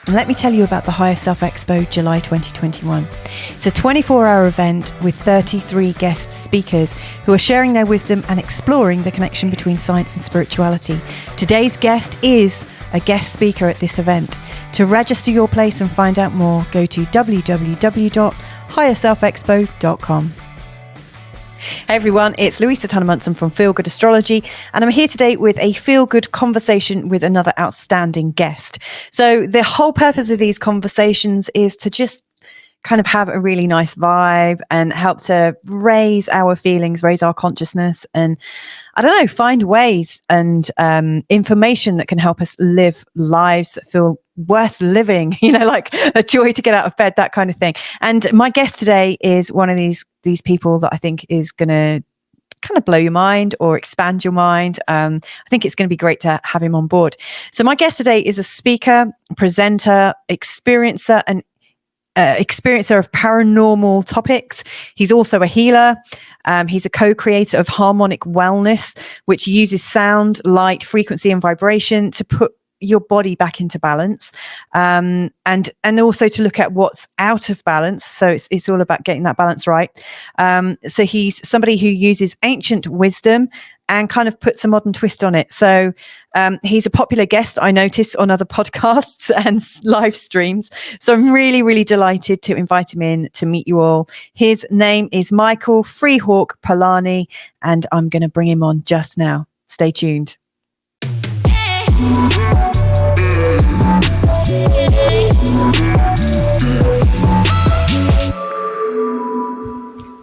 And let me tell you about the Higher Self Expo July 2021. It's a 24-hour event with 33 guest speakers who are sharing their wisdom and exploring the connection between science and spirituality. Today's guest is a guest speaker at this event. To register your place and find out more, go to www.higherselfexpo.com. Hey everyone, it's Louisa Munson from Feel Good Astrology, and I'm here today with a feel good conversation with another outstanding guest. So the whole purpose of these conversations is to just kind of have a really nice vibe and help to raise our feelings, raise our consciousness, and I don't know, find ways and information that can help us live lives that feel worth living, like a joy to get out of bed, that kind of thing. And my guest today is one of these people that I think is going to kind of blow your mind or expand your mind. I think it's going to be great to have him on board. So my guest today is a speaker, presenter, experiencer, and experiencer of paranormal topics. He's also a healer. He's a co-creator of Harmonic Wellness, which uses sound, light, frequency, and vibration to put your body back into balance, and also to look at what's out of balance. So it's all about getting that balance right. So he's somebody who uses ancient wisdom and kind of puts a modern twist on it. So he's a popular guest, I noticed, on other podcasts and live streams. So I'm really, really delighted to invite him in to meet you all. His name is Michael Freehawk Polani, and I'm going to bring him on just now. Stay tuned.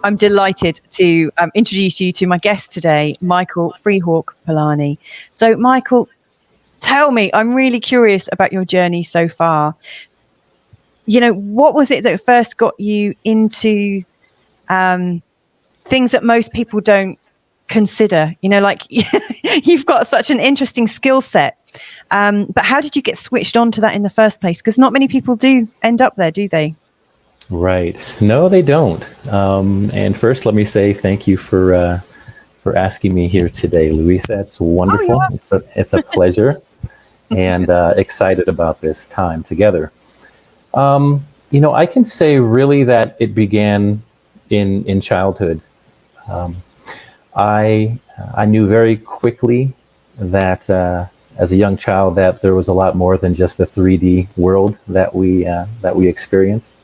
I'm delighted to introduce you to my guest today, Michael Freehawk Polani. So, Michael, tell me, I'm really curious about your journey so far. What was it that first got you into things that most people don't consider? You've got such an interesting skill set. But how did you get switched on to that in the first place? Because not many people do end up there, do they? Right. No, they don't. And first, let me say thank you for asking me here today, Louisa. That's wonderful. Oh, it's a pleasure, and excited about this time together. I can say really that it began in childhood. I knew very quickly that as a young child that there was a lot more than just the 3D world that we experience.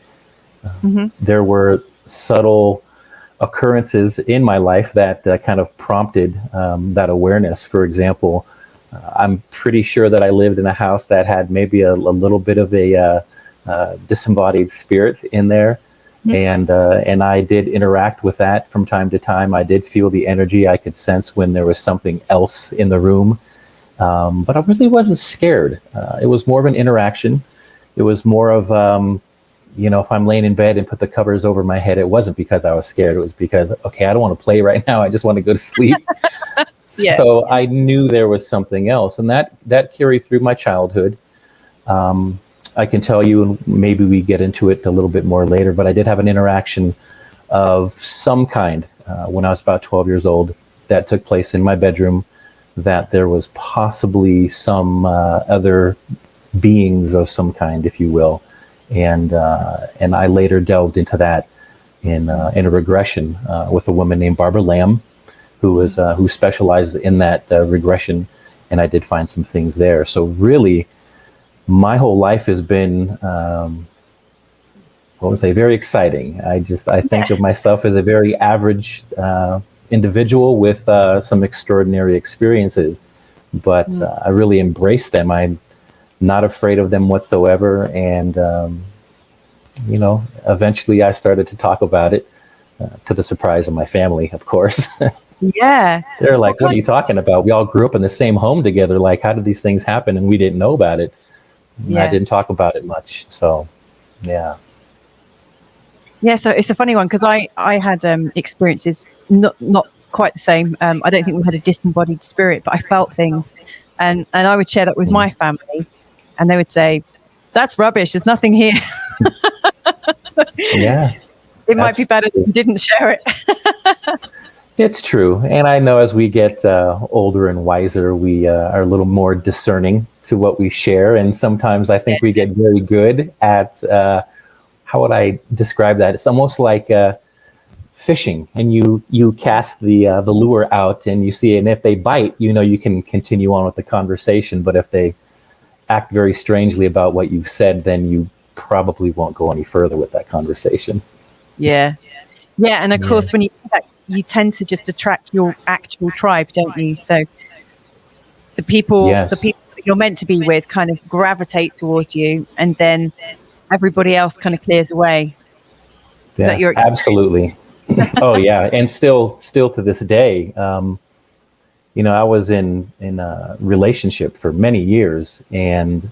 There were subtle occurrences in my life that kind of prompted that awareness. For example, I'm pretty sure that I lived in a house that had maybe a little bit of a disembodied spirit in there. And I did interact with that from time to time. I did feel the energy. I could sense when there was something else in the room. But I really wasn't scared. It was more of an interaction. It was more of, if I'm laying in bed and put the covers over my head, it wasn't because I was scared. It was because, okay, I don't want to play right now. I just want to go to sleep. Yeah. So I knew there was something else. And that carried through my childhood. I can tell you, and maybe we get into it a little bit more later, but I did have an interaction of some kind when I was about 12 years old that took place in my bedroom, that there was possibly some other beings of some kind, if you will. And I later delved into that in a regression with a woman named Barbara Lamb, who specializes in that regression, and I did find some things there. So really, my whole life has been, very exciting. I think of myself as a very average individual with some extraordinary experiences, but I really embrace them. I'm not afraid of them whatsoever. And, eventually I started to talk about it to the surprise of my family, of course. Yeah. They're like, what are you talking about? We all grew up in the same home together. Like, how did these things happen? And we didn't know about it. Yeah. I didn't talk about it much. So, yeah. Yeah, so it's a funny one because I had experiences not quite the same. I don't think we had a disembodied spirit, but I felt things, and I would share that with my family, and they would say, "That's rubbish. There's nothing here." Yeah, it might be better if you didn't share it. It's true, and I know as we get older and wiser, we are a little more discerning to what we share. And sometimes I think we get very good at, how would I describe that? It's almost like fishing, and you cast the lure out and you see, and if they bite, you can continue on with the conversation. But if they act very strangely about what you've said, then you probably won't go any further with that conversation. Yeah. And of course, when you do that, you tend to just attract your actual tribe, don't you? So the people that you're meant to be with kind of gravitate towards you, and then everybody else kind of clears away. Is that your experience? Absolutely. Oh yeah. And still to this day, I was in a relationship for many years, and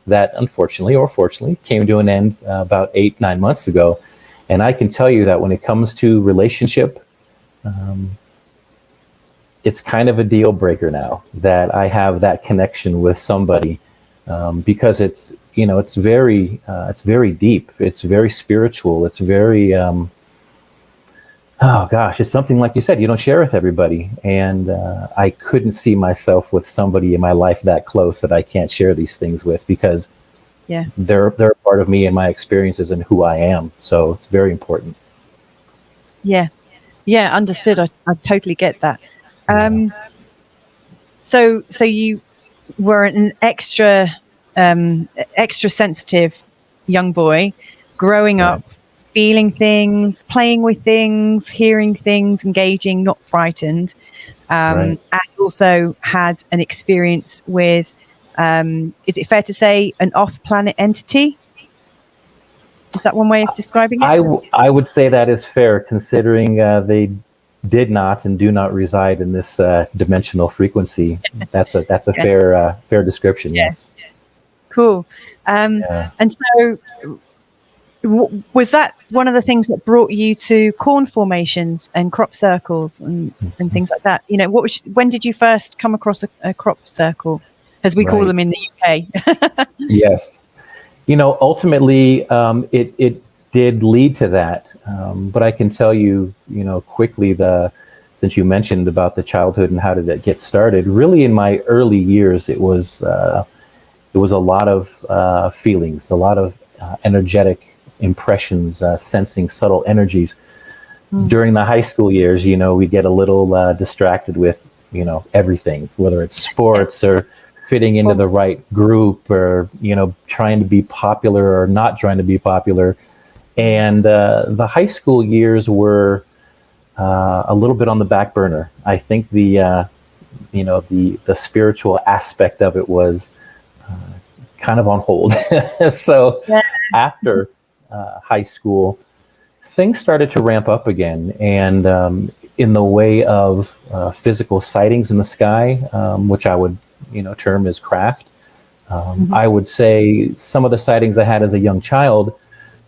that unfortunately or fortunately came to an end about 8-9 months ago. And I can tell you that when it comes to relationship, it's kind of a deal breaker now that I have that connection with somebody, because it's very deep. It's very spiritual. It's very, it's something, like you said, you don't share with everybody. And I couldn't see myself with somebody in my life that close that I can't share these things with, because they're a part of me and my experiences and who I am. So it's very important. Yeah, understood. I totally get that. So you were an extra sensitive young boy growing up, feeling things, playing with things, hearing things, engaging, not frightened, and also had an experience with, is it fair to say, an off-planet entity? Is that one way of describing it? I would say that is fair, considering they did not and do not reside in this dimensional frequency. That's a fair description. Yes. Cool. And so, was that one of the things that brought you to corn formations and crop circles and things like that? When did you first come across a crop circle, as we call them in the UK? Yes. Ultimately, it did lead to that. But I can tell you, quickly, since you mentioned about the childhood and how did it get started, really in my early years, it was a lot of feelings, a lot of energetic impressions, sensing subtle energies. During the high school years, we get a little distracted with, everything, whether it's sports or fitting into the right group, or trying to be popular or not trying to be popular. And the high school years were a little bit on the back burner. I think the spiritual aspect of it was kind of on hold. So after high school, things started to ramp up again, and in the way of physical sightings in the sky, which I would term as craft. I would say some of the sightings I had as a young child,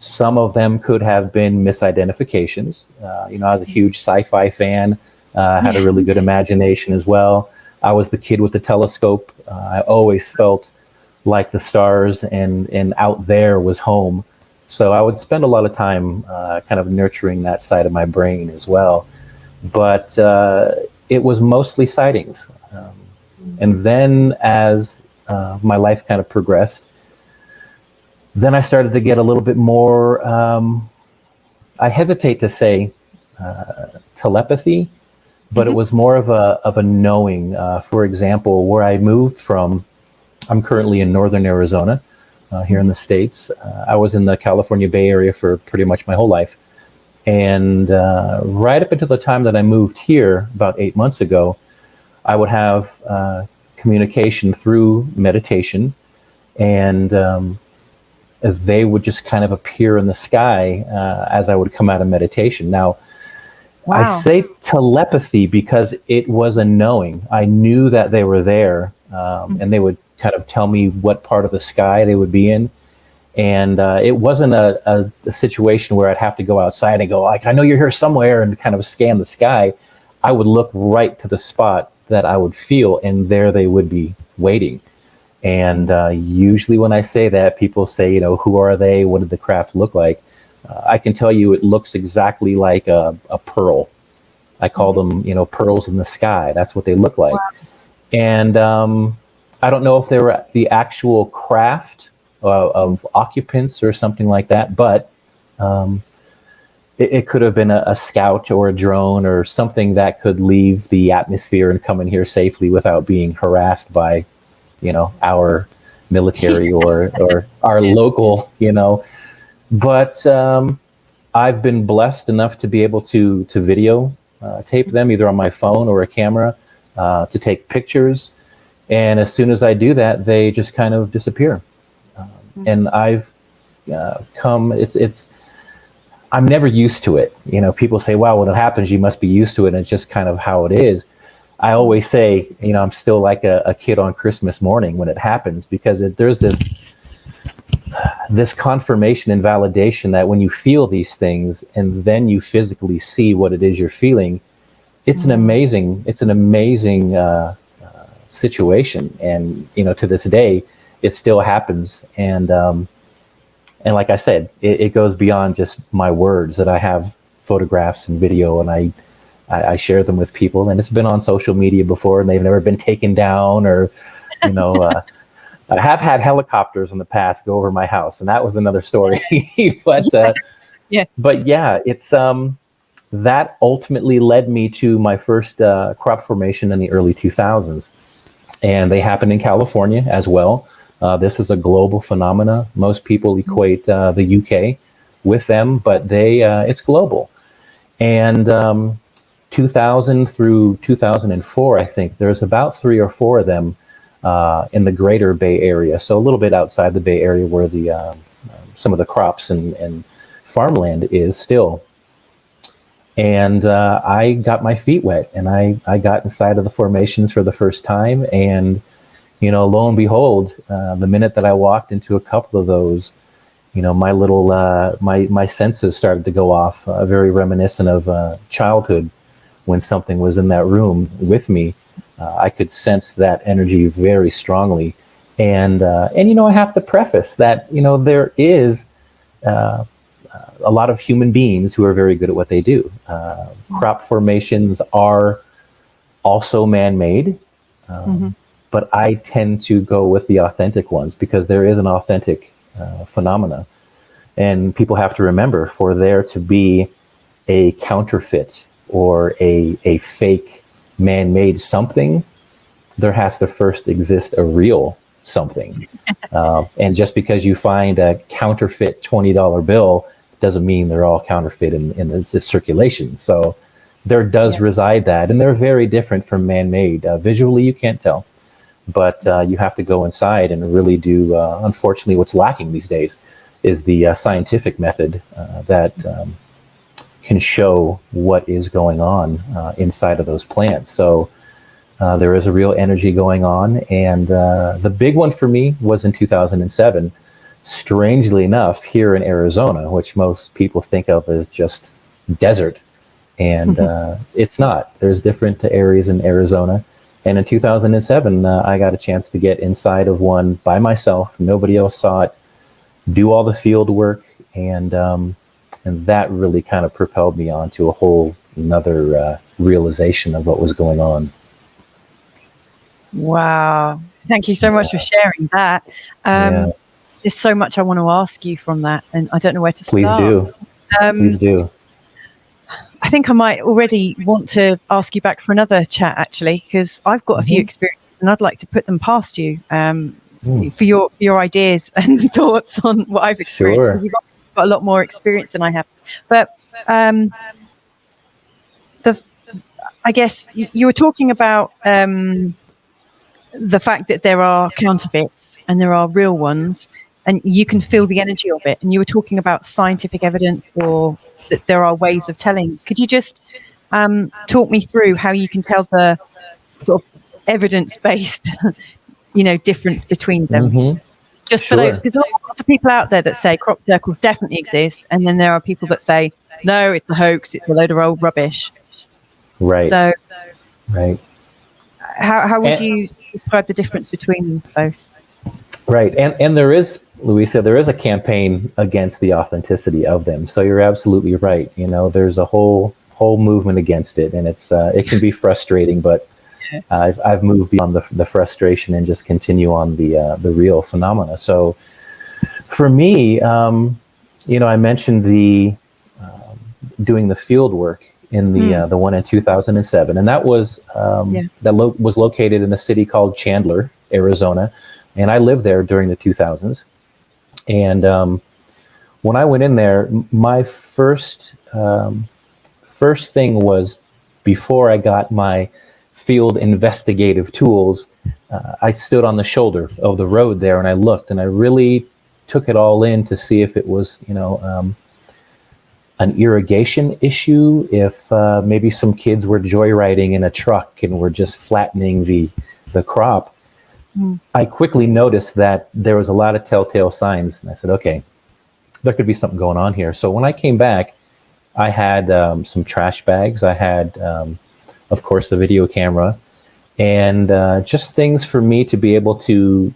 some of them could have been misidentifications. I was a huge sci-fi fan, had a really good imagination as well. I was the kid with the telescope. I always felt like the stars and out there was home. So I would spend a lot of time kind of nurturing that side of my brain as well. But it was mostly sightings. And then as my life kind of progressed, then I started to get a little bit more, I hesitate to say telepathy, but it was more of a knowing. For example, where I moved from, I'm currently in northern Arizona, here in the States. I was in the California Bay Area for pretty much my whole life. And right up until the time that I moved here, about 8 months ago, I would have communication through meditation, and they would just kind of appear in the sky as I would come out of meditation. Now, I say telepathy because it was a knowing. I knew that they were there, and they would kind of tell me what part of the sky they would be in. And it wasn't a situation where I'd have to go outside and go, like, I know you're here somewhere, and kind of scan the sky. I would look right to the spot that I would feel, and there they would be waiting. And usually when I say that, people say, who are they? What did the craft look like? I can tell you it looks exactly like a pearl. I call them, pearls in the sky. That's what they look like. Wow. And I don't know if they were the actual craft of occupants or something like that, but it could have been a scout or a drone or something that could leave the atmosphere and come in here safely without being harassed by, our military or our local, But I've been blessed enough to be able to video tape them either on my phone or a camera, to take pictures. And as soon as I do that, they just kind of disappear. And I've I'm never used to it. People say, wow, when it happens, you must be used to it. And it's just kind of how it is. I always say, I'm still like a kid on Christmas morning when it happens, because there's this confirmation and validation that when you feel these things and then you physically see what it is you're feeling, it's an amazing situation. And, to this day, it still happens. And like I said, it goes beyond just my words, that I have photographs and video, and I share them with people, and it's been on social media before, and they've never been taken down, or, I have had helicopters in the past go over my house, and that was another story. But yes. But yeah, it's that ultimately led me to my first crop formation in the early 2000s, and they happened in California as well. This is a global phenomena. Most people equate the UK with them, but it's global. And 2000 through 2004, I think there's about 3 or 4 of them in the greater Bay Area. So a little bit outside the Bay Area, where the some of the crops and farmland is still. And I got my feet wet, and I got inside of the formations for the first time. And lo and behold, the minute that I walked into a couple of those, my little my senses started to go off, very reminiscent of childhood, when something was in that room with me. I could sense that energy very strongly, and I have to preface that there is a lot of human beings who are very good at what they do. Crop formations are also man-made. But I tend to go with the authentic ones, because there is an authentic phenomena. And people have to remember, for there to be a counterfeit or a fake man-made something, there has to first exist a real something. And just because you find a counterfeit $20 bill doesn't mean they're all counterfeit in the circulation. So there does reside that, and they're very different from man-made. Visually, you can't tell. But you have to go inside and really do, unfortunately, what's lacking these days is the scientific method that can show what is going on inside of those plants. So there is a real energy going on. And the big one for me was in 2007, strangely enough, here in Arizona, which most people think of as just desert. And it's not. There's different areas in Arizona. And in 2007, I got a chance to get inside of one by myself. Nobody else saw it. Do all the field work, and that really kind of propelled me on to a whole another realization of what was going on. Wow! Thank you so much for sharing that. There's so much I want to ask you from that, and I don't know where to start. Please do. I think I might already want to ask you back for another chat, actually, because I've got a few experiences, and I'd like to put them past you for your ideas and thoughts on what I've experienced. Sure. You've got a lot more experience than I have. But I guess you were talking about the fact that there are counterfeits and there are real ones, and you can feel the energy of it. And you were talking about scientific evidence, or that there are ways of telling. Could you just talk me through how you can tell the sort of evidence-based, difference between them? Just for those, because there are lots of people out there that say crop circles definitely exist, and then there are people that say, no, it's a hoax, it's a load of old rubbish. Right. So, right. How would you describe the difference between both? Right. And there is, Louisa, there is a campaign against the authenticity of them. So you're absolutely right. There's a whole movement against it, and it can be frustrating, but I've moved beyond the frustration and just continue on the real phenomena. So for me, I mentioned the doing the field work in the one in 2007, and that was was located in a city called Chandler, Arizona, and I lived there during the 2000s. And when I went in there, my first thing was, before I got my field investigative tools, I stood on the shoulder of the road there and I looked, and I really took it all in to see if it was, an irrigation issue, if maybe some kids were joyriding in a truck and were just flattening the crop. I quickly noticed that there was a lot of telltale signs, and I said, okay, there could be something going on here. So when I came back, I had some trash bags. I had, of course, the video camera, and just things for me to be able to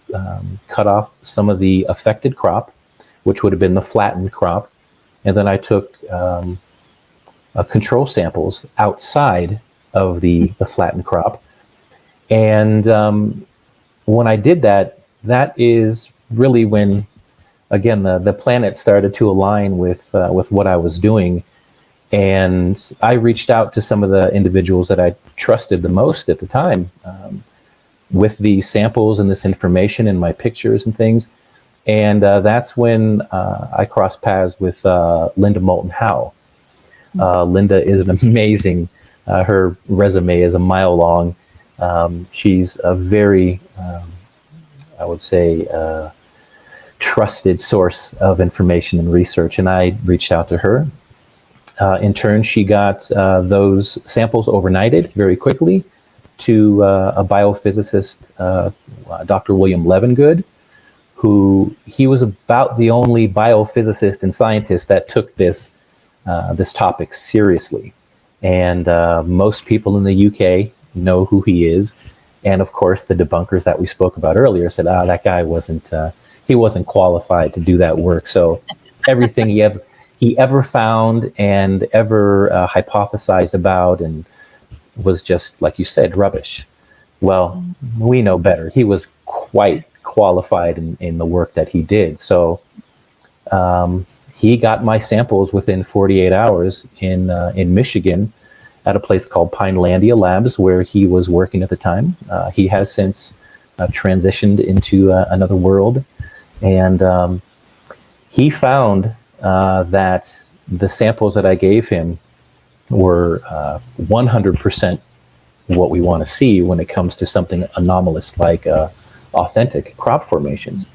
cut off some of the affected crop, which would have been the flattened crop. And then I took control samples outside of the flattened crop. And when I did that, that is really when, again, the planet started to align with what I was doing. And I reached out to some of the individuals that I trusted the most at the time with the samples and this information and my pictures and things. And that's when I crossed paths with Linda Moulton Howe. Linda is an amazing, her resume is a mile long. She's a very, I would say, trusted source of information and research. And I reached out to her. In turn, she got those samples overnighted very quickly to a biophysicist, Dr. William Levengood, who he was about the only biophysicist and scientist that took this topic seriously. And most people in the UK know who he is. And of course, the debunkers that we spoke about earlier said, that guy wasn't qualified to do that work. So everything he ever found and ever hypothesized about and was just, like you said, rubbish. Well, we know better. He was quite qualified in the work that he did. So he got my samples within 48 hours in Michigan at a place called Pinelandia Labs, where he was working at the time. He has since transitioned into another world. And he found that the samples that I gave him were 100% what we want to see when it comes to something anomalous like authentic crop formations.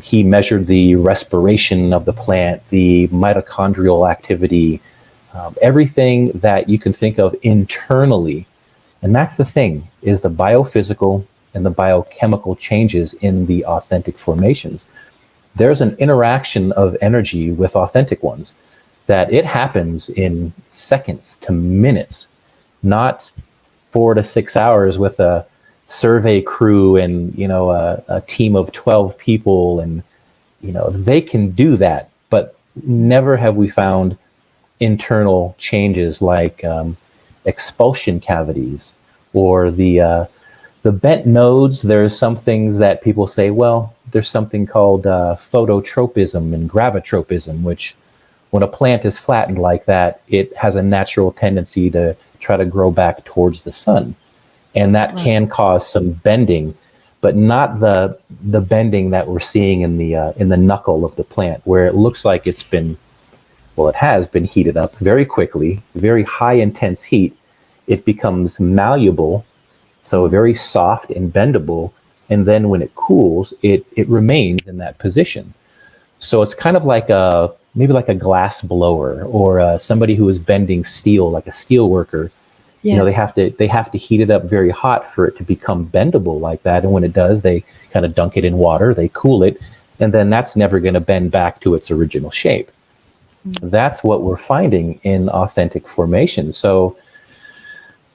He measured the respiration of the plant, the mitochondrial activity, everything that you can think of internally. And that's the thing, is the biophysical and the biochemical changes in the authentic formations. There's an interaction of energy with authentic ones that it happens in seconds to minutes, not 4 to 6 hours with a survey crew and, a team of 12 people. And, they can do that, but never have we found internal changes like expulsion cavities or the bent nodes. There's some things that people say, well, there's something called phototropism and gravitropism, which when a plant is flattened like that, it has a natural tendency to try to grow back towards the sun. And that can cause some bending, but not the bending that we're seeing in the knuckle of the plant, where it looks like it has been heated up very quickly, very high intense heat. It becomes malleable, so very soft and bendable. And then when it cools, it remains in that position. So it's kind of like maybe like a glass blower or somebody who is bending steel, like a steel worker. Yeah. They have to heat it up very hot for it to become bendable like that. And when it does, they kind of dunk it in water, they cool it, and then that's never going to bend back to its original shape. Mm-hmm. That's what we're finding in authentic formation. So,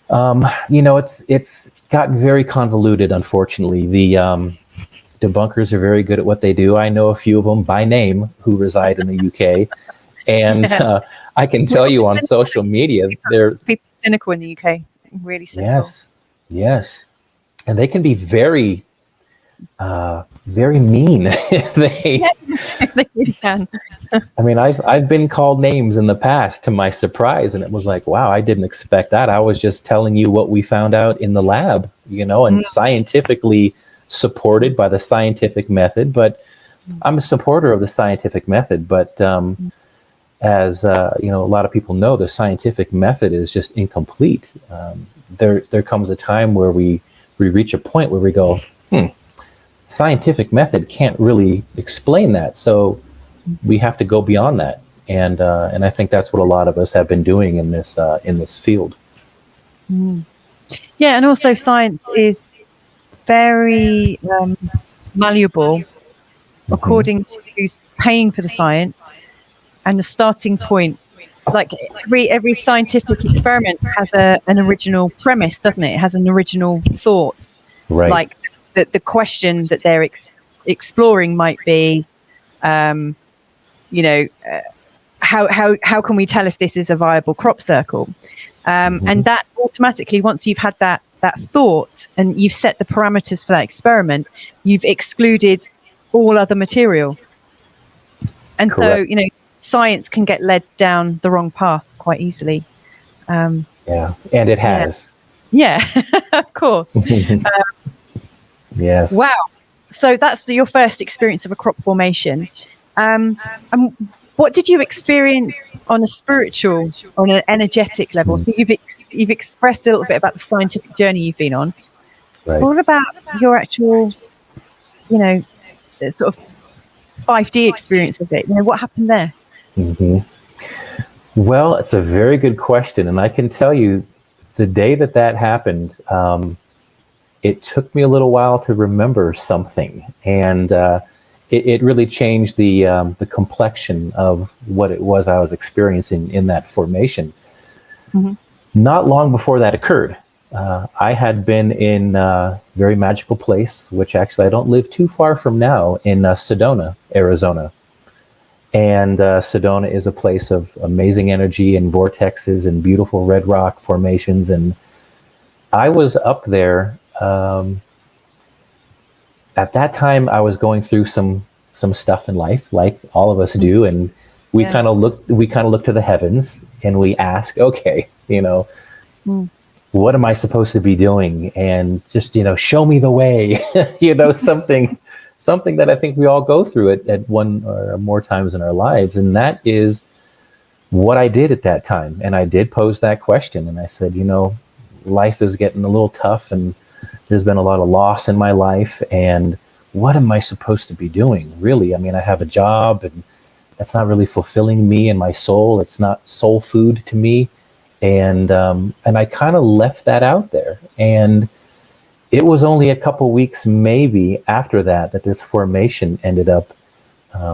it's gotten very convoluted, unfortunately. The debunkers are very good at what they do. I know a few of them by name who reside in the UK. And I can tell you on social media, they're people cynical in the UK, really cynical. Yes. Yes. And they can be very, very mean. they, They really can. I mean, I've been called names in the past to my surprise, and it was like, wow, I didn't expect that. I was just telling you what we found out in the lab, and scientifically supported by the scientific method. But I'm a supporter of the scientific method. But as a lot of people know, the scientific method is just incomplete. There comes a time where we reach a point where we go, scientific method can't really explain that. So we have to go beyond that, and I think that's what a lot of us have been doing in this field. Yeah, and also science is very malleable according to who's paying for the science and the starting point. Like every scientific experiment has an original premise, doesn't it? It has an original thought. Right. Like the question that they're exploring might be, how can we tell if this is a viable crop circle? And that automatically, once you've had that thought and you've set the parameters for that experiment, you've excluded all other material. And Correct. so, science can get led down the wrong path quite easily. Yeah, and it has. Yeah, of course. Yes. Wow. So that's your first experience of a crop formation. And what did you experience on a spiritual, on an energetic level? So you've expressed a little bit about the scientific journey you've been on. Right. What about your actual, sort of 5D experience of it? What happened there? Well, it's a very good question, and I can tell you, the day that happened, it took me a little while to remember something, and it really changed the complexion of what it was I was experiencing in that formation. Not long before that occurred, I had been in a very magical place, which actually I don't live too far from now, in Sedona, Arizona. And Sedona is a place of amazing energy and vortexes and beautiful red rock formations. And I was up there. At that time, I was going through some stuff in life, like all of us do, and we kind of look to the heavens and we ask, okay, what am I supposed to be doing? And just show me the way, something that I think we all go through at one or more times in our lives, and that is what I did at that time. And I did pose that question, and I said, life is getting a little tough, and there's been a lot of loss in my life, and what am I supposed to be doing, really? I mean, I have a job, and that's not really fulfilling me and my soul. It's not soul food to me, and I kind of left that out there. And it was only a couple weeks maybe after that this formation ended up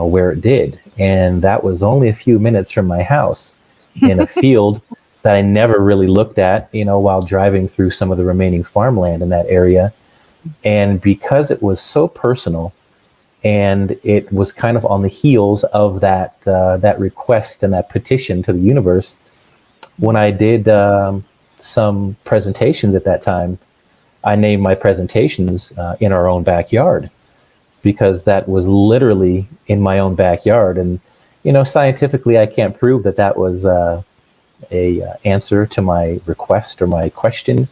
where it did, and that was only a few minutes from my house in a field that I never really looked at, while driving through some of the remaining farmland in that area. And because it was so personal, and it was kind of on the heels of that request and that petition to the universe, when I did some presentations at that time, I named my presentations in our own backyard, because that was literally in my own backyard. And scientifically, I can't prove that was a answer to my request or my question,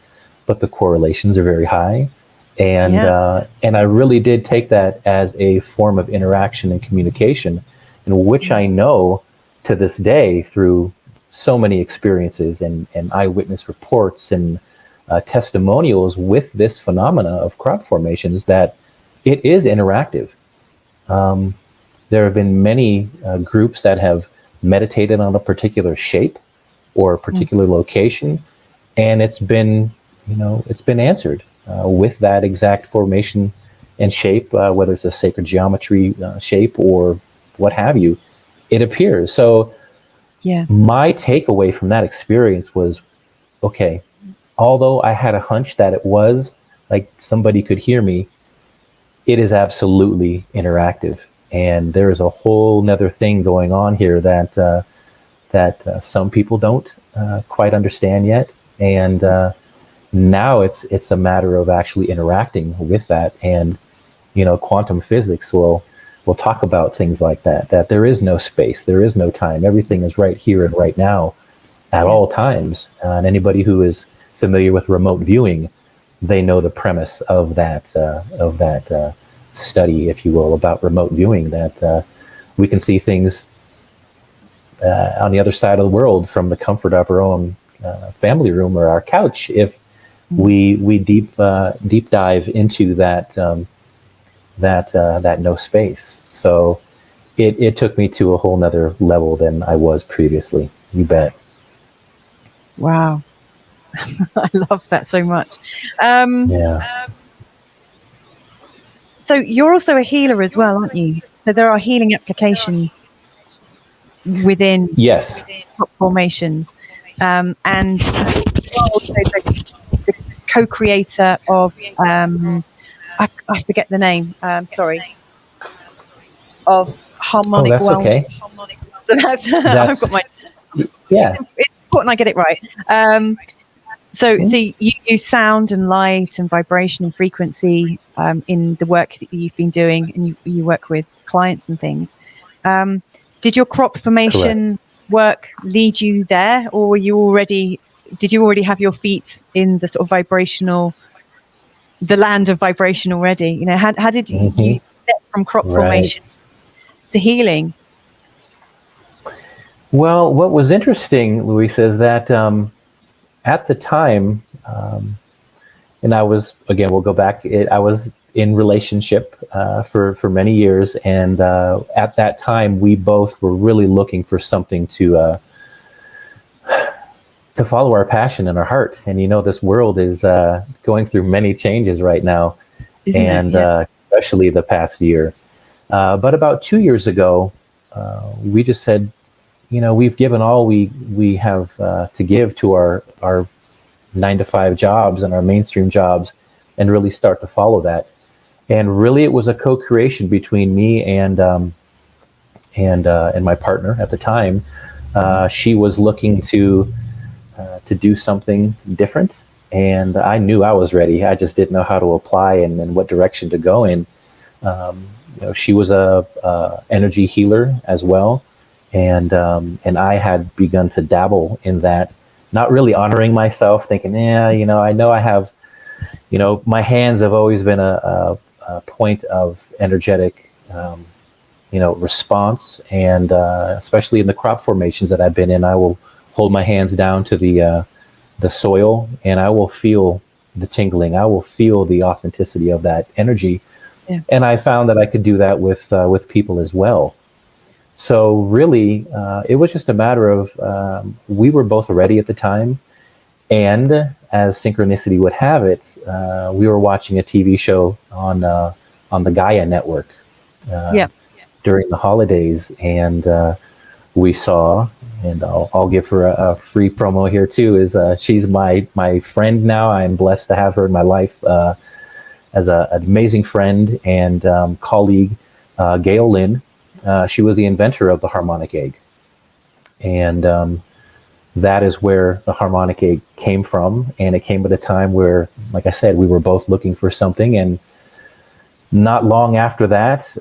but the correlations are very high, and I really did take that as a form of interaction and communication, in which I know to this day, through so many experiences and eyewitness reports and testimonials with this phenomena of crop formations, that it is interactive. There have been many groups that have meditated on a particular shape or a particular location, and it's been answered with that exact formation and shape, whether it's a sacred geometry shape or what have you. It appears. So my takeaway from that experience was, okay, although I had a hunch that it was like somebody could hear me, it is absolutely interactive. And there is a whole nother thing going on here that some people don't quite understand yet. And now it's a matter of actually interacting with that. And quantum physics will talk about things like that there is no space, there is no time, everything is right here and right now at all times. And anybody who is familiar with remote viewing, they know the premise of that study, if you will, about remote viewing, that we can see things on the other side of the world from the comfort of our own family room or our couch if we deep dive into that no space. So it took me to a whole nother level than I was previously. You bet. Wow. I love that so much. So you're also a healer as well, aren't you? So there are healing applications within yes crop formations, and you're also the co-creator of I forget the name. Sorry, of Harmonic that's Wellness. Okay. So that's I've got my It's important I get it right. So you use sound and light and vibration and frequency in the work that you've been doing, and you work with clients and things. Did your crop formation work lead you there, or did you already have your feet in the sort of the land of vibration already? How did you step from crop formation to healing? Well, what was interesting, Louisa, is that at the time, and I was, again, we'll go back, I was in relationship for many years, and at that time, we both were really looking for something to follow our passion and our heart. And this world is going through many changes right now, especially the past year. But about 2 years ago, we just said, we've given all we have to give to our 9-to-5 jobs and our mainstream jobs, and really start to follow that. And really, it was a co-creation between me and my partner at the time. She was looking to do something different, and I knew I was ready. I just didn't know how to apply and what direction to go in. She was a energy healer as well. And I had begun to dabble in that, not really honoring myself, thinking, I know I have, my hands have always been a point of energetic, response. And especially in the crop formations that I've been in, I will hold my hands down to the soil, and I will feel the tingling. I will feel the authenticity of that energy. Yeah. And I found that I could do that with people as well. So really, it was just a matter of we were both ready at the time, and as synchronicity would have it, we were watching a TV show on the Gaia network during the holidays, and we saw, and I'll give her a free promo here too. Is she's my friend now. I'm blessed to have her in my life as an amazing friend and colleague, Gail Lynn. She was the inventor of the Harmonic Egg. And that is where the Harmonic Egg came from. And it came at a time where, like I said, we were both looking for something. And not long after that,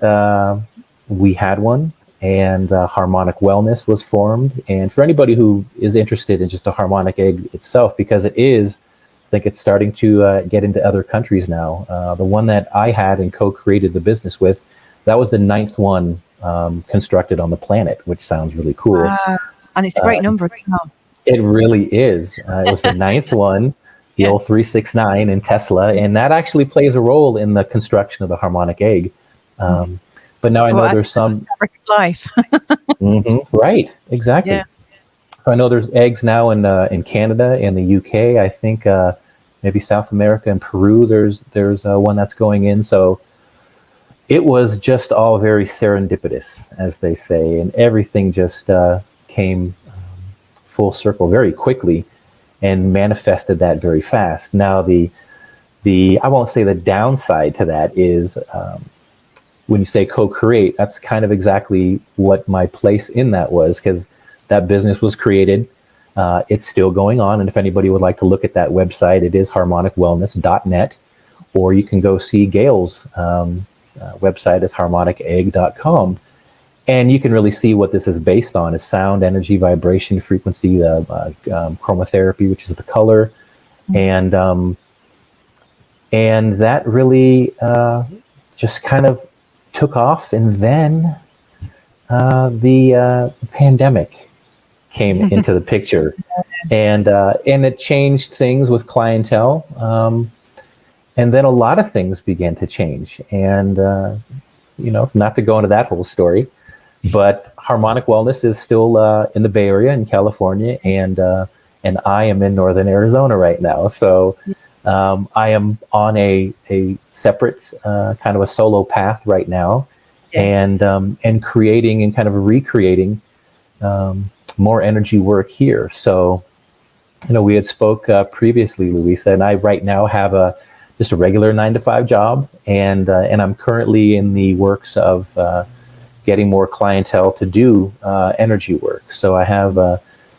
we had one. And Harmonic Wellness was formed. And for anybody who is interested in just the Harmonic Egg itself, because it is, I think it's starting to get into other countries now. The one that I had and co-created the business with, that was the 9th one constructed on the planet, which sounds really cool. And it's a great number as well. It really is. It was the 9th one, the old 369 in Tesla, and that actually plays a role in the construction of the Harmonic Egg. But now I know there's some life. Right, exactly. Yeah. I know there's eggs now in Canada and the UK. I think maybe South America and Peru. There's one that's going in. So it was just all very serendipitous, as they say, and everything just came full circle very quickly and manifested that very fast. Now the I won't say the downside to that is when you say co-create, that's kind of exactly what my place in that was, because that business was created. It's still going on, and if anybody would like to look at that website, it is harmonicwellness.net, or you can go see Gail's website at harmonicegg.com, and you can really see what this is based on: is sound, energy, vibration, frequency, chromotherapy, which is the color, and that really just kind of took off, and then the pandemic came into the picture, and it changed things with clientele, and then a lot of things began to change. And not to go into that whole story, but Harmonic Wellness is still in the Bay Area in California, and I am in Northern Arizona right now. So I am on a separate kind of a solo path right now, and creating and kind of recreating more energy work here. So, we had spoke previously, Louisa, and I right now have just a regular 9-to-5 job, and I'm currently in the works of getting more clientele to do energy work. So I have,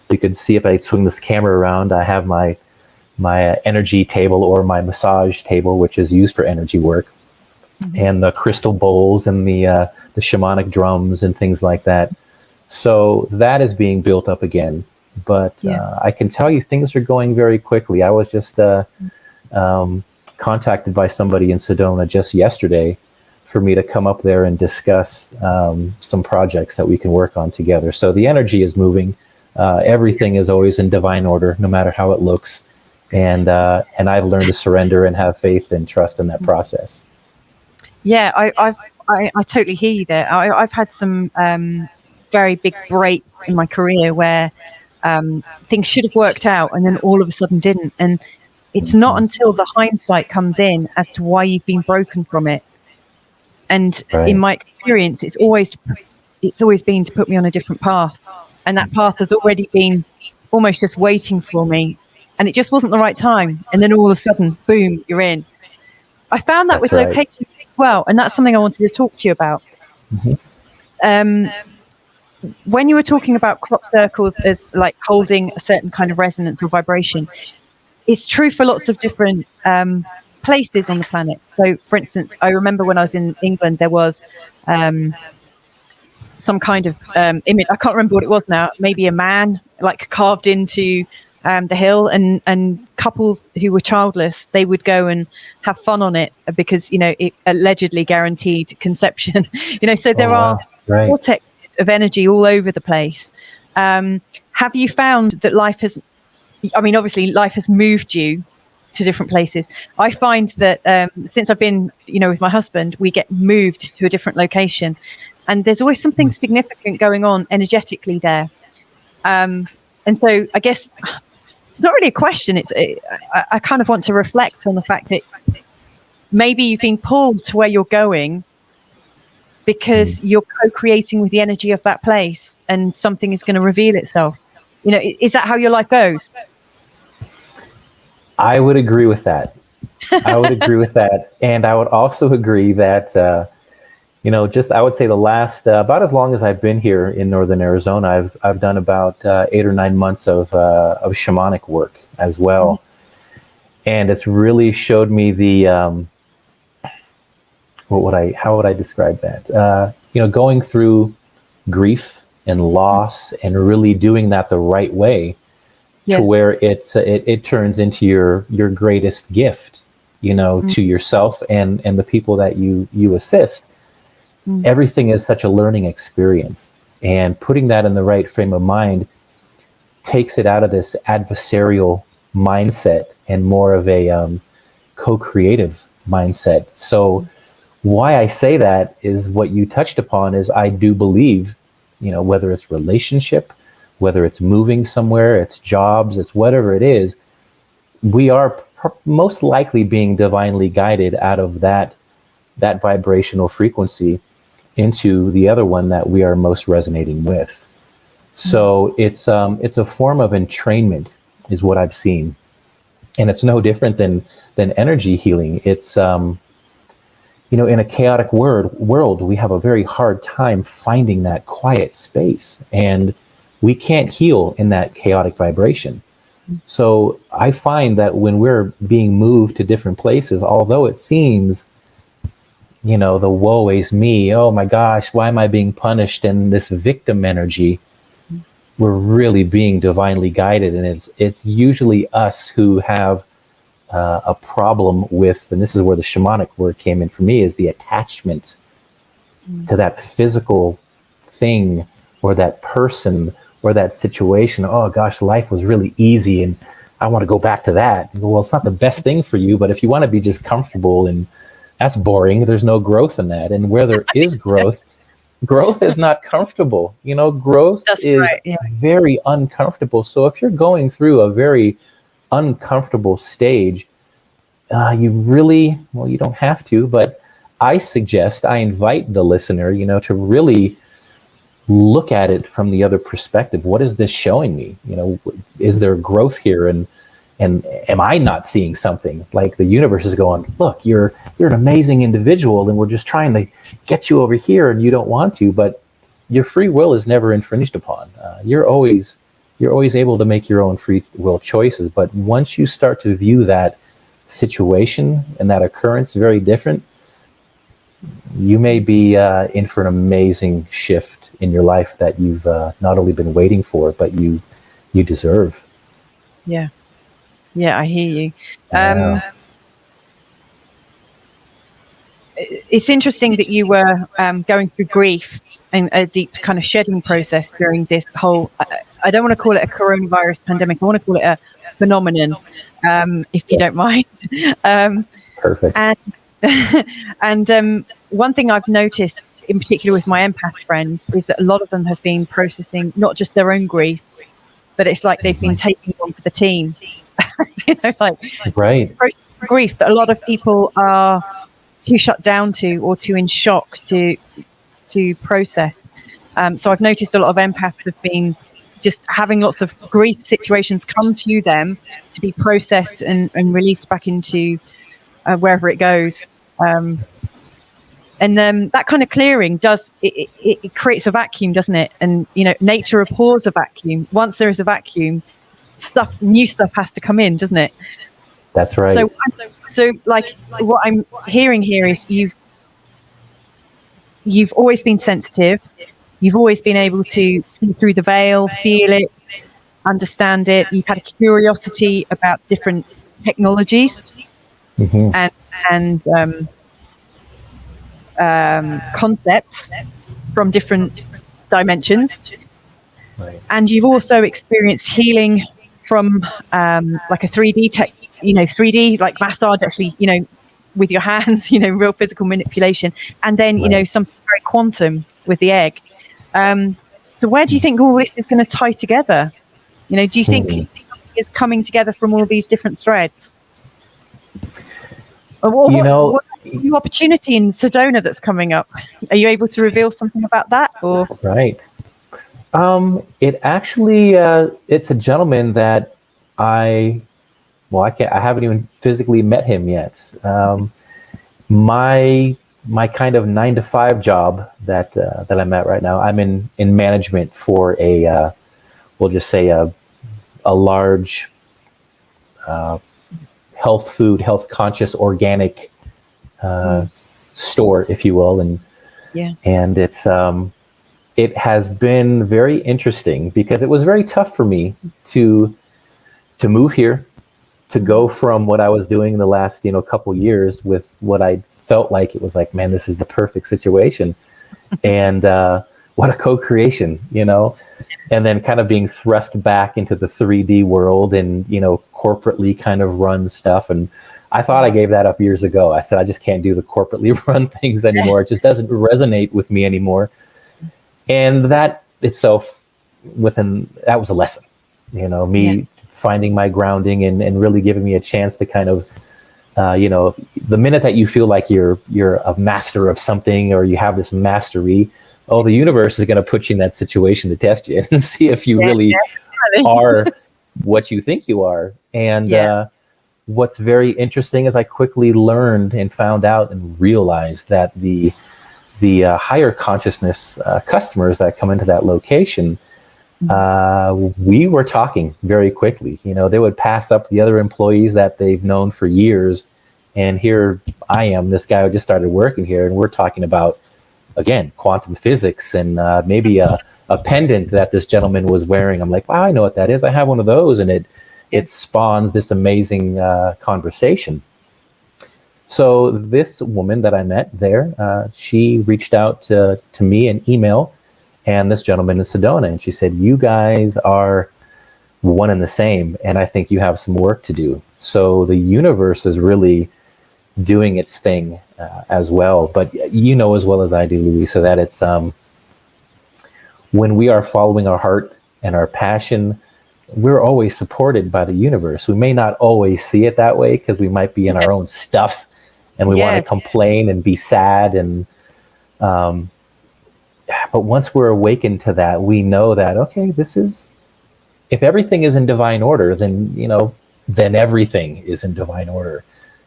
you could see if I swing this camera around, I have my energy table, or my massage table, which is used for energy work, and the crystal bowls and the shamanic drums and things like that. So that is being built up again. But I can tell you things are going very quickly. I was just contacted by somebody in Sedona just yesterday for me to come up there and discuss some projects that we can work on together. So the energy is moving. Everything is always in divine order, no matter how it looks. And I've learned to surrender and have faith and trust in that process. Yeah, I totally hear you there. I've had some very big break in my career where things should have worked out, and then all of a sudden didn't. And it's not until the hindsight comes in as to why you've been broken from it. And in my experience, it's always been to put me on a different path, and that path has already been almost just waiting for me, and it just wasn't the right time. And then all of a sudden, boom, you're in. I found that with locations as well, and that's something I wanted to talk to you about. When you were talking about crop circles as like holding a certain kind of resonance or vibration, it's true for lots of different places on the planet. So, for instance, I remember when I was in England, there was some kind of image. I can't remember what it was now. Maybe a man like carved into the hill, and couples who were childless, they would go and have fun on it because it allegedly guaranteed conception. So there are vortex of energy all over the place. Have you found that obviously life has moved you to different places? I find that since I've been, with my husband, we get moved to a different location, and there's always something significant going on energetically there. And so I guess it's not really a question. I kind of want to reflect on the fact that maybe you've been pulled to where you're going because you're co-creating with the energy of that place, and something is going to reveal itself. Is that how your life goes? I would agree with that. I would agree with that. And I would also agree that, I would say the last, about as long as I've been here in Northern Arizona, I've done about 8 or 9 months of shamanic work as well. And it's really showed me the, how would I describe that? Going through grief and loss and really doing that the right way, to where it turns into your greatest gift, to yourself and the people that you assist. Everything is such a learning experience, and putting that in the right frame of mind takes it out of this adversarial mindset and more of a co-creative mindset. So why I say that is what you touched upon is I do believe, whether it's relationship, whether it's moving somewhere, it's jobs, it's whatever it is, we are most likely being divinely guided out of that vibrational frequency into the other one that we are most resonating with. So it's a form of entrainment is what I've seen. And it's no different than energy healing. It's, in a chaotic world, we have a very hard time finding that quiet space. And we can't heal in that chaotic vibration. So I find that when we're being moved to different places, although it seems, you know, the woe is me, oh my gosh, why am I being punished, and this victim energy, we're really being divinely guided. And it's usually us who have a problem with, and this is where the shamanic word came in for me, is the attachment to that physical thing or that person or that situation. Oh gosh, life was really easy and I want to go back to that. Well, it's not the best thing for you, but if you want to be just comfortable, and that's boring, there's no growth in that. And where there is growth, growth is not comfortable. You know, growth is very uncomfortable. So if you're going through a very uncomfortable stage, you really, well, you don't have to, but I invite the listener, you know, to really look at it from the other perspective. What is this showing me? You know, is there growth here? And am I not seeing something? Like the universe is going, look, you're an amazing individual, and we're just trying to get you over here, and you don't want to, but your free will is never infringed upon. You're always able to make your own free will choices. But once you start to view that situation and that occurrence very different, you may be in for an amazing shift in your life that you've not only been waiting for, but you deserve. Yeah, I hear you. It's interesting that you were going through grief and a deep kind of shedding process during this whole, I don't want to call it a coronavirus pandemic, I want to call it a phenomenon, if you don't mind. Perfect. And one thing I've noticed, in particular with my empath friends, is that a lot of them have been processing not just their own grief, but it's like they've been taking one for the team. You know, like grief that a lot of people are too shut down to, or too in shock to process. So I've noticed a lot of empaths have been just having lots of grief situations come to them to be processed and released back into wherever it goes. And then that kind of clearing it creates a vacuum, doesn't it? And, you know, nature abhors a vacuum. Once there is a vacuum, new stuff has to come in, doesn't it? That's right. So like what I'm hearing here is you've always been sensitive. You've always been able to see through the veil, feel it, understand it. You've had a curiosity about different technologies and concepts from different dimensions. Right. And you've also experienced healing from like a 3D 3D like massage, actually, you know, with your hands, you know, real physical manipulation, and then you know, something very quantum with the egg. So where do you think all this is going to tie together? You know, do you think it's coming together from all these different threads? What new opportunity in Sedona that's coming up? Are you able to reveal something about that? Or right? It actually it's a gentleman that I haven't even physically met him yet. My kind of 9-to-5 job that I'm at right now, I'm in management for a we'll just say a large health conscious organic store, if you will, and it's it has been very interesting because it was very tough for me to move here, to go from what I was doing in the last couple years with what I felt like it was like, man, this is the perfect situation, and what a co-creation, and then kind of being thrust back into the 3D world and corporately kind of run stuff. And I thought I gave that up years ago. I said, I just can't do the corporately run things anymore. It just doesn't resonate with me anymore. And that itself, that was a lesson, me finding my grounding and really giving me a chance to kind of, the minute that you feel like you're a master of something or you have this mastery, the universe is going to put you in that situation to test you and see if you really are what you think you are. And what's very interesting is I quickly learned and found out and realized that the higher consciousness customers that come into that location, we were talking very quickly. You know, they would pass up the other employees that they've known for years, and here I am, this guy who just started working here, and we're talking about, again, quantum physics and maybe a pendant that this gentleman was wearing. I'm like, wow, I know what that is. I have one of those, and it spawns this amazing conversation. So this woman that I met there, she reached out to me in email, and this gentleman in Sedona, and she said, you guys are one and the same, and I think you have some work to do. So the universe is really doing its thing as well. But you know as well as I do, Louisa, that it's when we are following our heart and our passion, we're always supported by the universe. We may not always see it that way because we might be in our own stuff and we want to complain and be sad. And but once we're awakened to that, we know that, okay, this is, if everything is in divine order, then, you know, then everything is in divine order.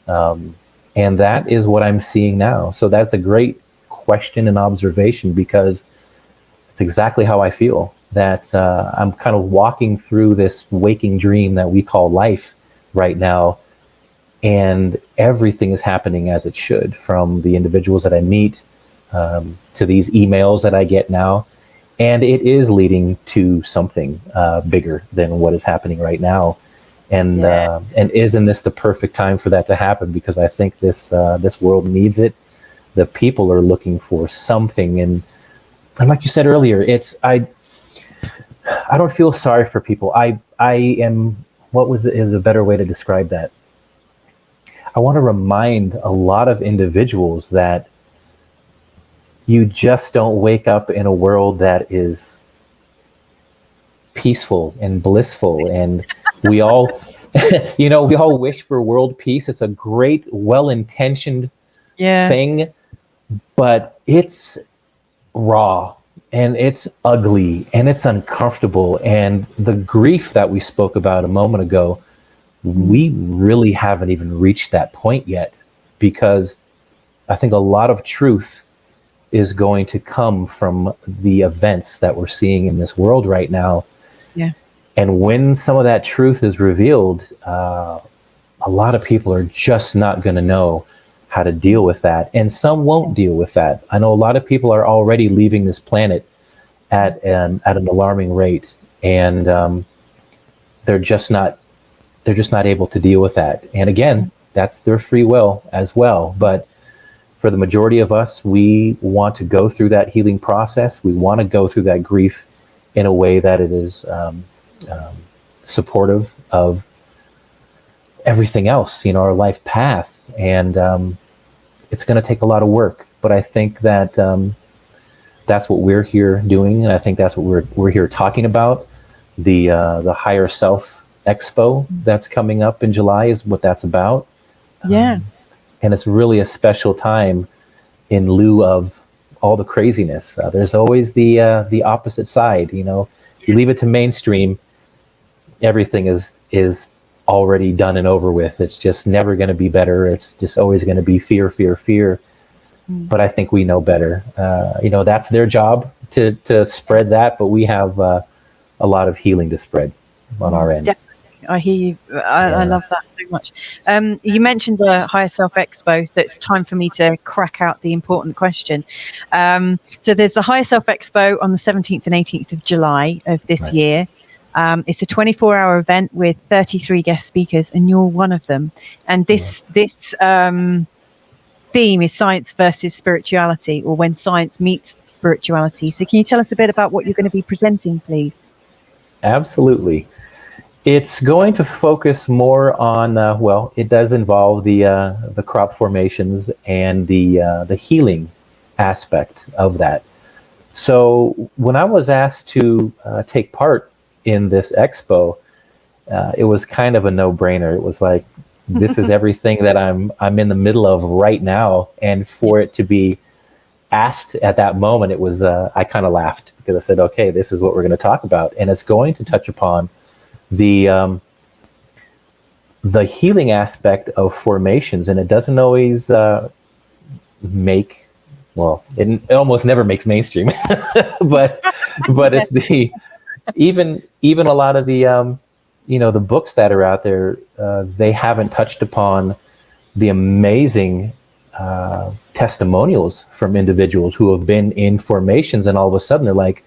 And that is what I'm seeing now. So that's a great question and observation, because it's exactly how I feel, that I'm kind of walking through this waking dream that we call life right now. And everything is happening as it should, from the individuals that I meet to these emails that I get now. And it is leading to something bigger than what is happening right now. And isn't this the perfect time for that to happen? Because I think this world needs it. The people are looking for something, and like you said earlier, I don't feel sorry for people. I am, is a better way to describe that? I want to remind a lot of individuals that you just don't wake up in a world that is peaceful and blissful, and we all we all wish for world peace. It's a great, well-intentioned thing, but it's raw and it's ugly and it's uncomfortable. And the grief that we spoke about a moment ago, we really haven't even reached that point yet, because I think a lot of truth is going to come from the events that we're seeing in this world right now. Yeah. And when some of that truth is revealed, a lot of people are just not going to know how to deal with that. And some won't deal with that. I know a lot of people are already leaving this planet at an alarming rate. And they're just not able to deal with that. And again, that's their free will as well. But for the majority of us, we want to go through that healing process. We want to go through that grief in a way that it is supportive of everything else, our life path. And it's going to take a lot of work. But I think that that's what we're here doing. And I think that's what we're here talking about. The Higher Self Expo that's coming up in July is what that's about. And it's really a special time in lieu of all the craziness. There's always the opposite side. You leave it to mainstream, everything is already done and over with. It's just never going to be better. It's just always going to be fear, fear, fear. But I think we know better. That's their job to spread that, but we have a lot of healing to spread on our end. I hear you. I love that so much. You mentioned the Higher Self Expo, so it's time for me to crack out the important question. So there's the Higher Self Expo on the 17th and 18th of July of this year. It's a 24-hour event with 33 guest speakers, and you're one of them. And this theme is science versus spirituality, or when science meets spirituality. So can you tell us a bit about what you're going to be presenting, please? Absolutely. It's going to focus more on, it does involve the crop formations and the healing aspect of that. So when I was asked to take part in this expo, it was kind of a no-brainer. It was like, this is everything that I'm in the middle of right now. And for it to be asked at that moment, it was, I kind of laughed, because I said, okay, this is what we're going to talk about. And it's going to touch upon the healing aspect of formations. And it doesn't always it almost never makes mainstream, but it's even a lot of the the books that are out there, they haven't touched upon the amazing testimonials from individuals who have been in formations, and all of a sudden they're like,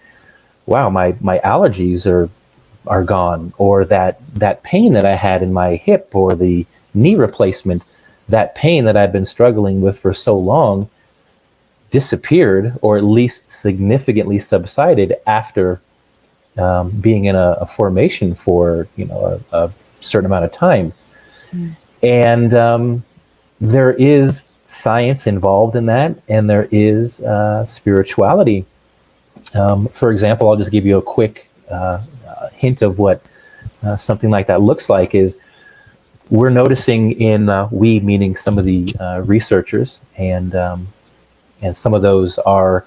wow, my allergies are gone, or that pain that I had in my hip, or the knee replacement, that pain that I've been struggling with for so long disappeared, or at least significantly subsided after being in a formation for a certain amount of time. And there is science involved in that, and there is spirituality. For example, I'll just give you a quick hint of what something like that looks like. Is we're noticing in we, meaning some of the researchers, and some of those are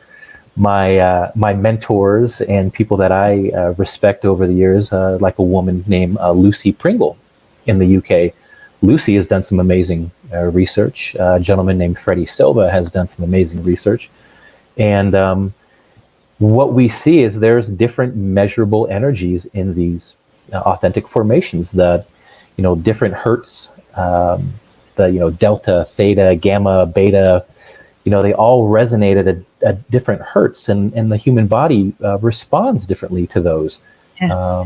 my mentors and people that I respect over the years, like a woman named Lucy Pringle in the UK. Lucy has done some amazing research. A gentleman named Freddie Silva has done some amazing research. And what we see is there's different measurable energies in these authentic formations. The different hertz, the delta, theta, gamma, beta, they all resonate at different hertz, and the human body responds differently to those. Yeah.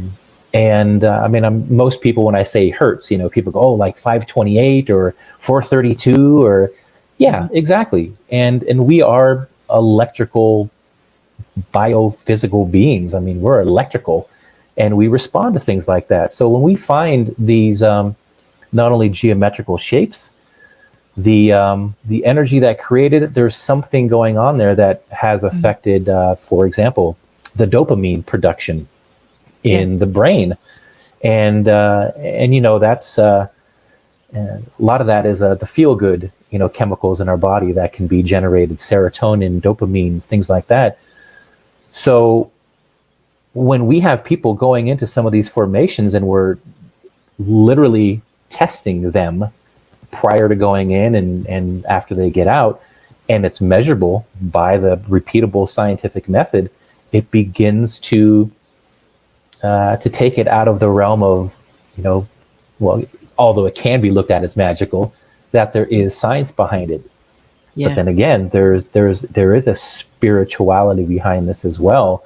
Most people, when I say hertz, people go, oh, like 528 or 432, or yeah, exactly. And we are electrical, biophysical beings. We're electrical, and we respond to things like that. So when we find these not only geometrical shapes, the energy that created it, there's something going on there that has affected, for example, the dopamine production in the brain, and that's a lot of that is the feel good chemicals in our body that can be generated, serotonin, dopamine, things like that. So when we have people going into some of these formations, and we're literally testing them prior to going in and after they get out, and it's measurable by the repeatable scientific method, it begins to take it out of the realm of, although it can be looked at as magical, that there is science behind it. Yeah. But then again, there is a spirituality behind this as well.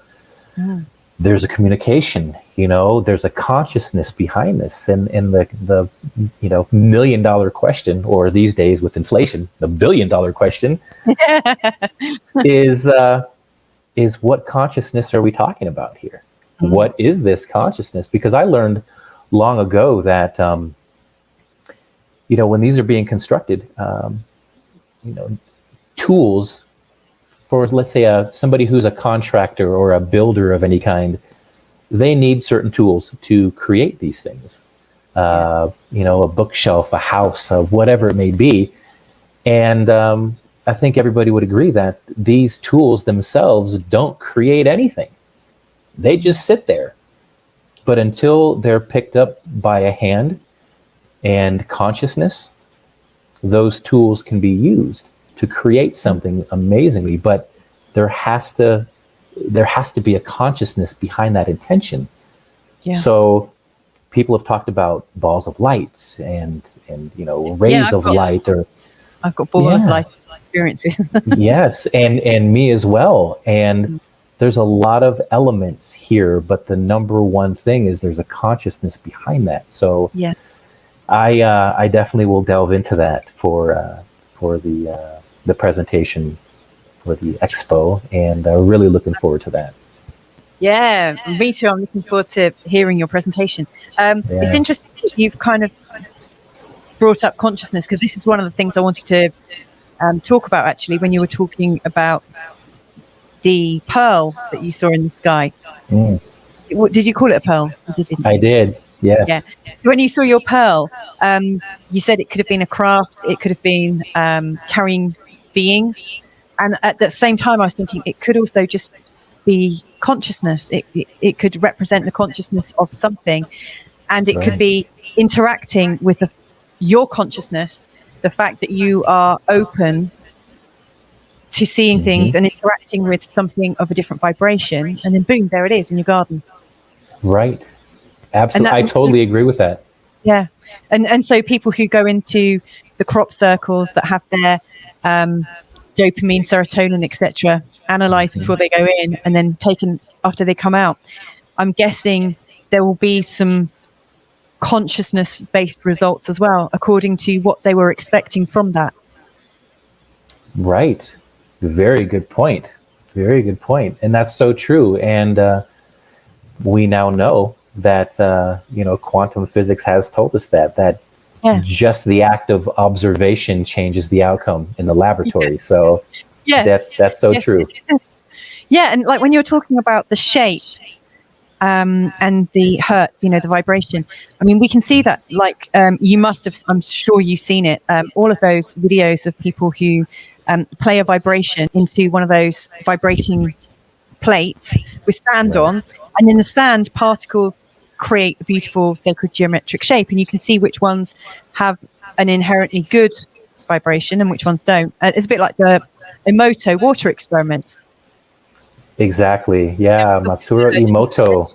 Mm. There's a communication, there's a consciousness behind this, and the $1 million question, or these days with inflation, the $1 billion question is what consciousness are we talking about here? Mm-hmm. What is this consciousness? Because I learned long ago that when these are being constructed, tools for, let's say, somebody who's a contractor or a builder of any kind, they need certain tools to create these things. A bookshelf, a house, whatever it may be. And I think everybody would agree that these tools themselves don't create anything. They just sit there. But until they're picked up by a hand and consciousness, those tools can be used to create something amazingly. But there has to be a consciousness behind that intention. Yeah. So people have talked about balls of light and rays of light, or I've got ball of light experiences. Yes, and me as well. And there's a lot of elements here, but the number one thing is there's a consciousness behind that. So yeah, I definitely will delve into that for the presentation for the expo, and really looking forward to that. Yeah, me too. I'm looking forward to hearing your presentation. It's interesting that you've kind of brought up consciousness, because this is one of the things I wanted to talk about, actually, when you were talking about the pearl that you saw in the sky. Mm. Did you call it a pearl? I did, yes. Yeah. When you saw your pearl, you said it could have been a craft, it could have been carrying beings. And at the same time, I was thinking it could also just be consciousness. It could represent the consciousness of something, and it could be interacting with your consciousness, the fact that you are open to seeing things and interacting with something of a different vibration, and then boom, there it is in your garden. Right. Absolutely. I totally agree with that. Yeah. And so people who go into the crop circles that have their dopamine, serotonin, etc., analyzed before they go in and then taken after they come out, I'm guessing there will be some consciousness-based results as well, according to what they were expecting from that. Right. Very good point. Very good point. And that's so true. And we now know that, quantum physics has told us that just the act of observation changes the outcome in the laboratory. Yeah. So that's so true. Yeah. And like when you were talking about the shapes, and the hertz, the vibration. I mean, we can see that, like, you must have, I'm sure you've seen it, all of those videos of people who play a vibration into one of those vibrating plates with sand on, and then the sand particles create a beautiful sacred geometric shape, and you can see which ones have an inherently good vibration and which ones don't. It's a bit like the Emoto water experiments. Exactly. Yeah, Matsura Emoto.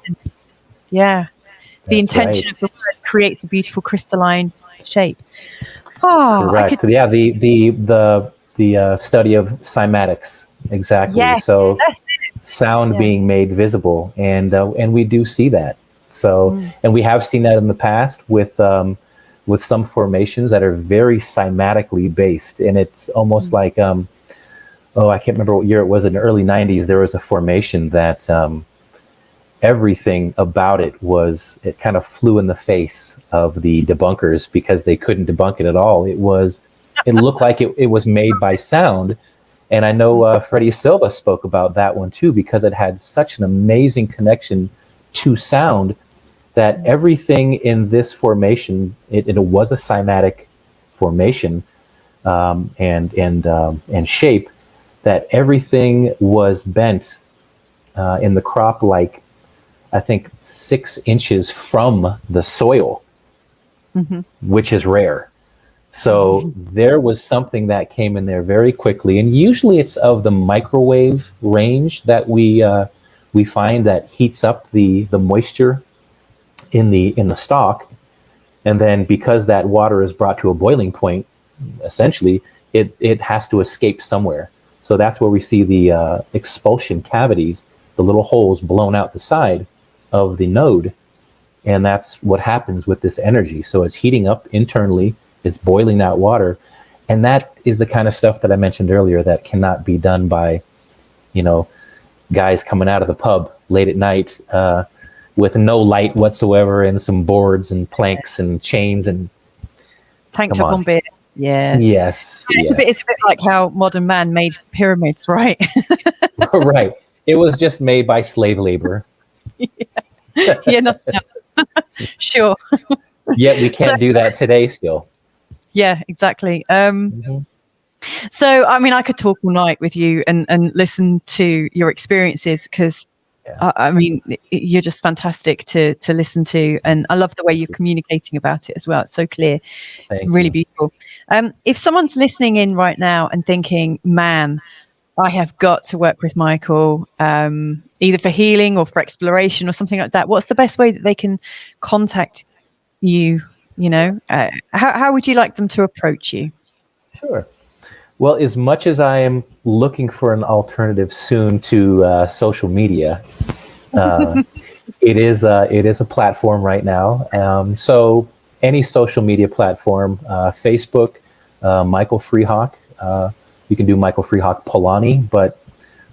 Yeah. The intention of the word creates a beautiful crystalline shape. Oh, correct. Yeah, the study of cymatics. Exactly. Yes, so sound being made visible, and we do see that. So and we have seen that in the past with some formations that are very cymatically based, and it's almost like I can't remember what year it was. In the early 90s, there was a formation that everything about it kind of flew in the face of the debunkers because they couldn't debunk it at all. It looked like it was made by sound. And I know Freddie Silva spoke about that one too, because it had such an amazing connection to sound that everything in this formation, it was a cymatic formation and shape, that everything was bent in the crop, like I think 6 inches from the soil, which is rare. So there was something that came in there very quickly, and usually it's of the microwave range that we find that heats up the moisture in the stalk, and then because that water is brought to a boiling point, essentially it has to escape somewhere. So that's where we see the expulsion cavities, the little holes blown out the side of the node. And that's what happens with this energy. So it's heating up internally, it's boiling that water. And that is the kind of stuff that I mentioned earlier that cannot be done by, guys coming out of the pub late at night with no light whatsoever and some boards and planks and chains and tanked up on beer. Yeah. Yes. It's a bit like how modern man made pyramids, right? Right. It was just made by slave labor. Yeah, nothing else. Sure. Yet we can't do that today still. Yeah, exactly. So, I mean, I could talk all night with you and listen to your experiences, because I mean, you're just fantastic to listen to, and I love the way you're communicating about it as well. It's so clear. It's really beautiful. If someone's listening in right now and thinking, man, I have got to work with Michael, either for healing or for exploration or something like that, what's the best way that they can contact you? How would you like them to approach you? Sure. Well, as much as I am looking for an alternative soon to social media, it is a platform right now. So any social media platform, Facebook, Michael Freehawk. You can do Michael Freehawk Polani, but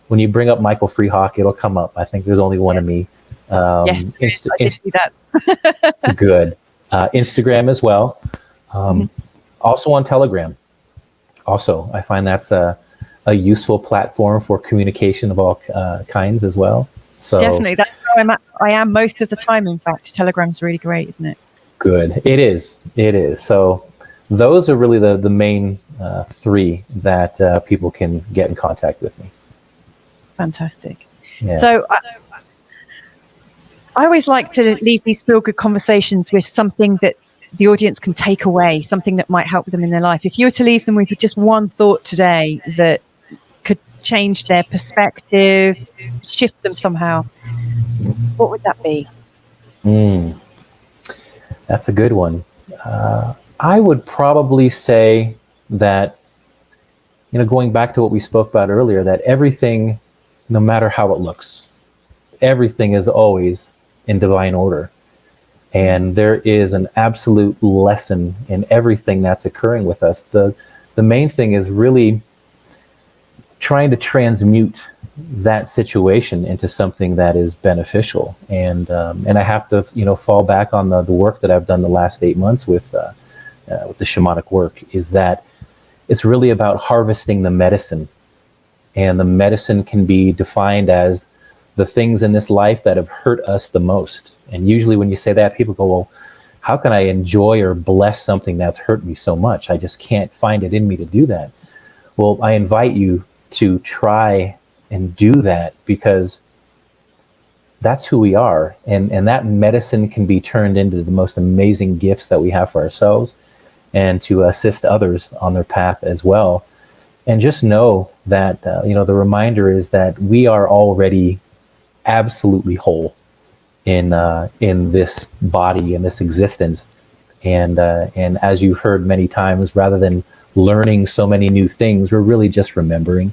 when you bring up Michael Freehawk, it'll come up. I think there's only one of me. Yes, I did see that. Good. Instagram as well. Also on Telegram. Also, I find that's a useful platform for communication of all kinds as well. So definitely, that's how I am most of the time. In fact, Telegram's really great, isn't it? Good. It is. So those are really the main 3 that people can get in contact with me. Fantastic. Yeah. So I always like to leave these feel-good conversations with something that the audience can take away, something that might help them in their life. If you were to leave them with just one thought today that could change their perspective, shift them somehow, what would that be? That's a good one. I would probably say that, going back to what we spoke about earlier, that everything, no matter how it looks, everything is always in divine order. And there is an absolute lesson in everything that's occurring with us. The main thing is really trying to transmute that situation into something that is beneficial. And I have to, fall back on the work that I've done the last 8 months with the shamanic work, is that it's really about harvesting the medicine. And the medicine can be defined as the things in this life that have hurt us the most. And usually when you say that, people go, well, how can I enjoy or bless something that's hurt me so much? I just can't find it in me to do that. Well, I invite you to try and do that, because that's who we are. And that medicine can be turned into the most amazing gifts that we have for ourselves, and to assist others on their path as well. And just know that, the reminder is that we are already absolutely whole in this body, in this existence. And as you've heard many times, rather than learning so many new things, we're really just remembering,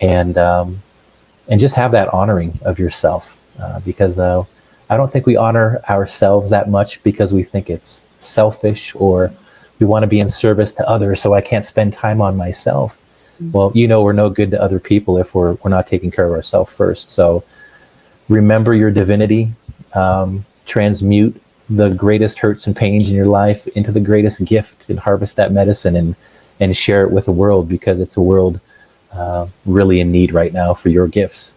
and just have that honoring of yourself, because I don't think we honor ourselves that much, because we think it's selfish, or we want to be in service to others, so I can't spend time on myself. Well, we're no good to other people if we're not taking care of ourselves first. So remember your divinity, transmute the greatest hurts and pains in your life into the greatest gift, and harvest that medicine and share it with the world, because it's a world really in need right now for your gifts.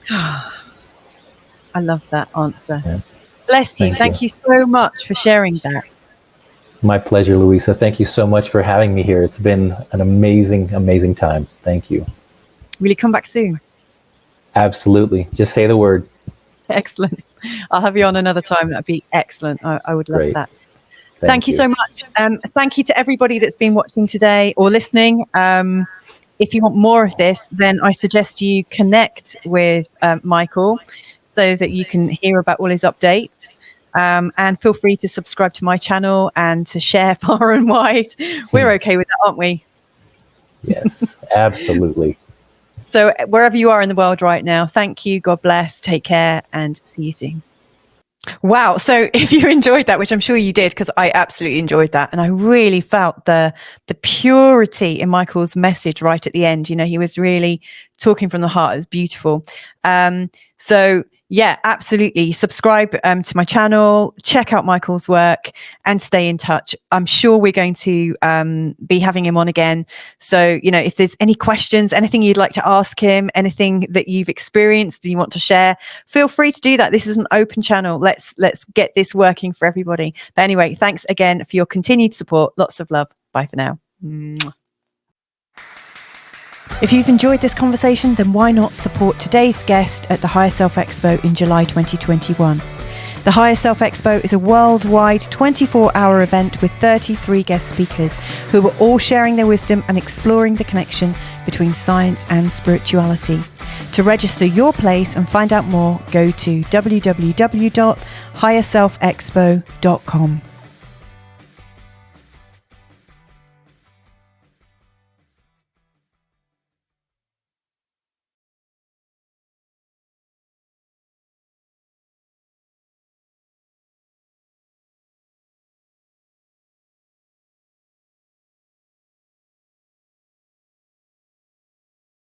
I love that answer. Yeah. Bless you. Thank you so much for sharing that. My pleasure, Louisa. Thank you so much for having me here. It's been an amazing, amazing time. Thank you. Will you come back soon? Absolutely. Just say the word. Excellent. I'll have you on another time. That'd be excellent. I would love that. Thank you so much. Thank you to everybody that's been watching today or listening. If you want more of this, then I suggest you connect with Michael, so that you can hear about all his updates. And feel free to subscribe to my channel and to share far and wide. We're okay with that, aren't we? Yes, absolutely. So wherever you are in the world right now, thank you. God bless. Take care, and see you soon. Wow. So if you enjoyed that, which I'm sure you did, because I absolutely enjoyed that, and I really felt the purity in Michael's message right at the end. He was really talking from the heart. It was beautiful. So yeah, absolutely. Subscribe to my channel, check out Michael's work, and stay in touch. I'm sure we're going to be having him on again. So, if there's any questions, anything you'd like to ask him, anything that you've experienced and you want to share, feel free to do that. This is an open channel. Let's get this working for everybody. But anyway, thanks again for your continued support. Lots of love. Bye for now. Mwah. If you've enjoyed this conversation, then why not support today's guest at the Higher Self Expo in July 2021. The Higher Self Expo is a worldwide 24-hour event with 33 guest speakers who are all sharing their wisdom and exploring the connection between science and spirituality. To register your place and find out more, go to www.higherselfexpo.com.